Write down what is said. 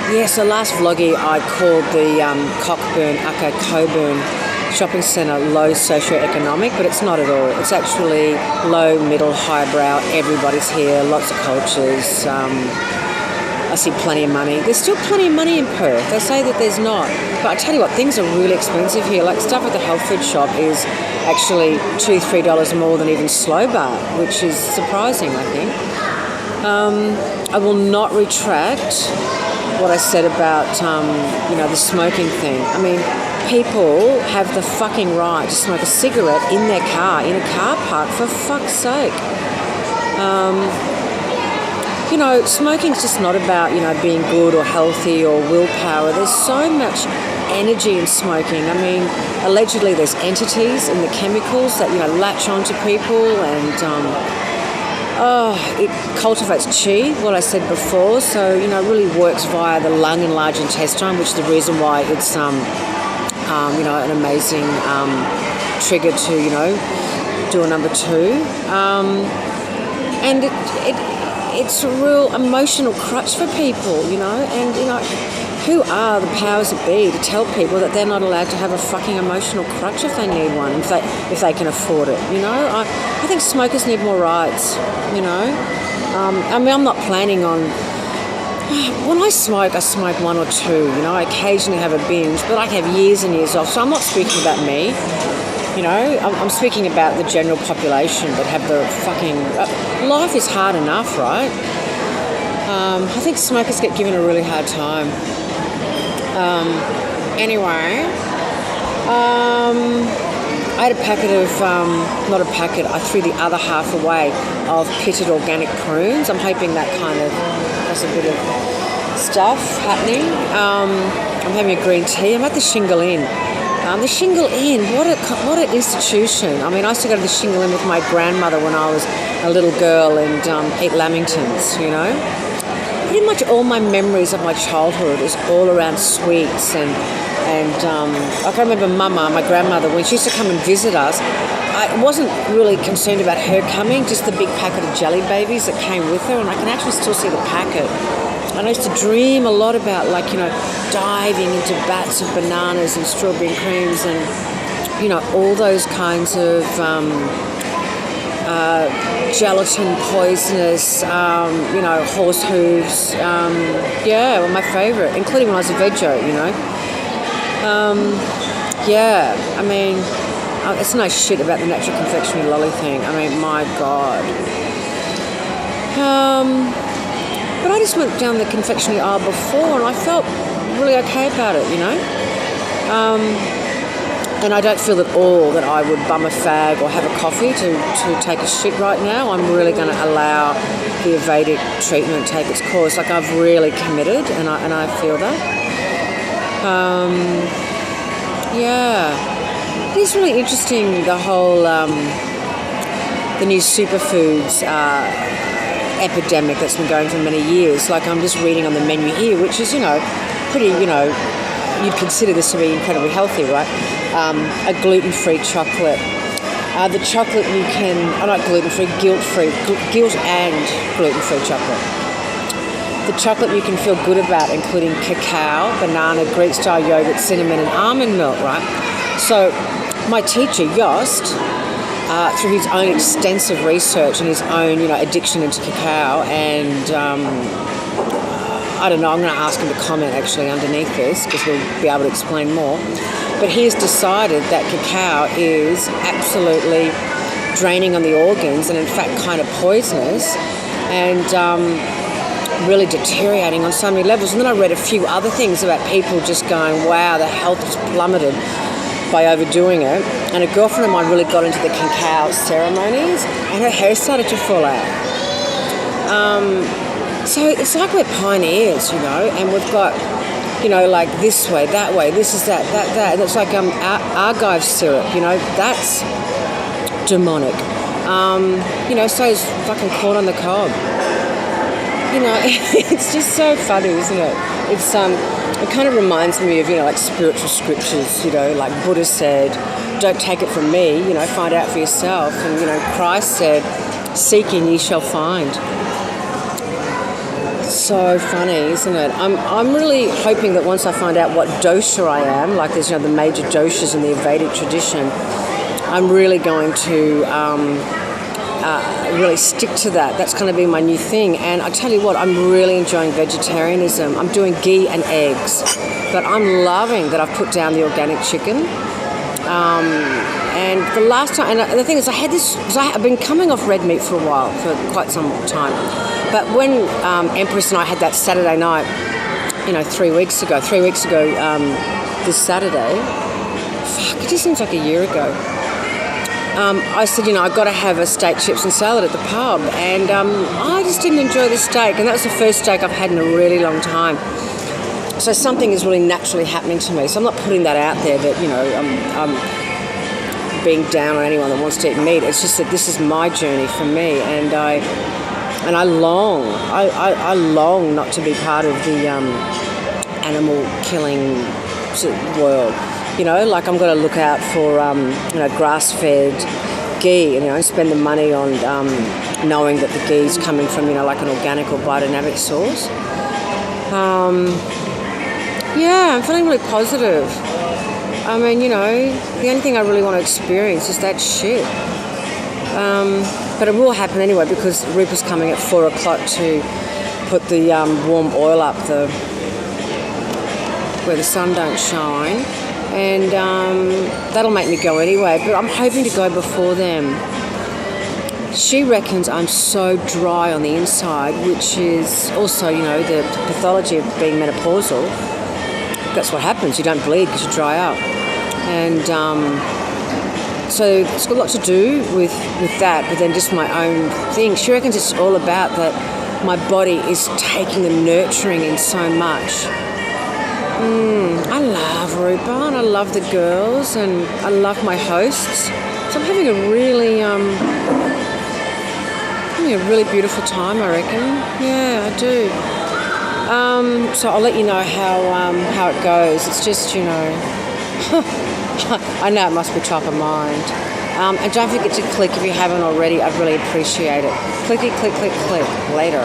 So last Vloggy I called the Cockburn shopping centre low socio-economic, but it's not at all. It's actually low, middle, highbrow. Everybody's here, lots of cultures. I see plenty of money. There's still plenty of money in Perth. They say that there's not. But I tell you what, things are really expensive here. Like stuff at the health food shop is actually $2-3 more than even Slow Bar, which is surprising, I think. I will not retract what I said about, the smoking thing. I mean, people have the fucking right to smoke a cigarette in their car, in a car park, for fuck's sake. Smoking's just not about, being good or healthy or willpower. There's so much energy in smoking. I mean, allegedly there's entities in the chemicals that, latch onto people and... it cultivates qi, what I said before, so, it really works via the lung and large intestine, which is the reason why it's, an amazing trigger to, do a number 2. And it's a real emotional crutch for people, and, who are the powers that be to tell people that they're not allowed to have a fucking emotional crutch if they need one, if they can afford it, I think smokers need more rights, I'm not planning on... When I smoke 1 or 2, I occasionally have a binge, but I have years and years off, so I'm not speaking about me, I'm speaking about the general population that have the fucking... life is hard enough, right? I think smokers get given a really hard time. I had a packet of, not a packet, I threw the other half away of pitted organic prunes. I'm hoping that kind of has a bit of stuff happening. I'm having a green tea. I'm at the Shingle Inn. The Shingle Inn, what an institution. I mean, I used to go to the Shingle Inn with my grandmother when I was a little girl and eat lamingtons, Pretty much all my memories of my childhood is all around sweets and I can remember Mama, my grandmother, when she used to come and visit us, I wasn't really concerned about her coming, just the big packet of jelly babies that came with her, and I can actually still see the packet. And I used to dream a lot about, diving into vats of bananas and strawberry creams and, all those kinds of gelatin poisonous, horse hooves. Were my favourite, including when I was a veggie, I mean, it's no shit about the natural confectionery lolly thing. I mean, my God. But I just went down the confectionery aisle before and I felt really okay about it, And I don't feel at all that I would bum a fag or have a coffee to take a shit right now. I'm really going to allow the Vedic treatment take its course. I've really committed and I feel that. It is really interesting, the whole, the new superfoods epidemic that's been going for many years. I'm just reading on the menu here, which is, pretty, you'd consider this to be incredibly healthy, right? A gluten-free chocolate. The chocolate you can, not gluten-free, guilt-free, guilt and gluten-free chocolate. The chocolate you can feel good about, including cacao, banana, Greek-style yogurt, cinnamon, and almond milk, right? So my teacher, Yost, through his own extensive research and his own, addiction into cacao, and I don't know, I'm going to ask him to comment actually underneath this because we'll be able to explain more. But he has decided that cacao is absolutely draining on the organs and in fact kind of poisonous and really deteriorating on so many levels. And then I read a few other things about people just going, wow, the health has plummeted by overdoing it. And a girlfriend of mine really got into the cacao ceremonies and her hair started to fall out. So it's like we're pioneers, and we've got, this way, that way, this is that. And it's like argive syrup, that's demonic. So is fucking corn on the cob. It's just so funny, isn't it? It kind of reminds me of, spiritual scriptures, like Buddha said, don't take it from me, find out for yourself. And, Christ said, seeking ye shall find. So funny, isn't it? I'm really hoping that once I find out what dosha I am, like there's, you know, the major doshas in the Vedic tradition, I'm really going to really stick to that. That's going to be my new thing. And I tell you what, I'm really enjoying vegetarianism. I'm doing ghee and eggs, but I'm loving that I've put down the organic chicken. And the last time, and the thing is, I had this, because I've been coming off red meat for a while, for quite some time. But when Empress and I had that Saturday night, you know, 3 weeks ago, this Saturday, fuck, it just seems like a year ago. I said, you know, I've got to have a steak, chips and salad at the pub. And I just didn't enjoy the steak. And that was the first steak I've had in a really long time. So something is really naturally happening to me. So I'm not putting that out there that, you know, I'm being down on anyone that wants to eat meat. It's just that this is my journey for me. And I long not to be part of the animal killing world. You know, like I'm going to look out for, you know, grass-fed ghee, you know, and spend the money on knowing that the ghee is coming from, you know, like an organic or biodynamic source. Yeah, I'm feeling really positive. I mean, you know, the only thing I really want to experience is that shit. But it will happen anyway because Rupert's coming at 4 o'clock to put the warm oil up where the sun don't shine. And that'll make me go anyway, but I'm hoping to go before them. She reckons I'm so dry on the inside, which is also, you know, the pathology of being menopausal. That's what happens. You don't bleed because you dry up. And so it's got a lot to do with that, but then just my own thing. She reckons it's all about that my body is taking the nurturing in so much. I love Rupa and I love the girls and I love my hosts. So I'm having a really beautiful time, I reckon. Yeah, I do. So I'll let you know how it goes. It's just, you know, I know it must be top of mind. And don't forget to click if you haven't already. I'd really appreciate it. Clicky, click, click, click. Later.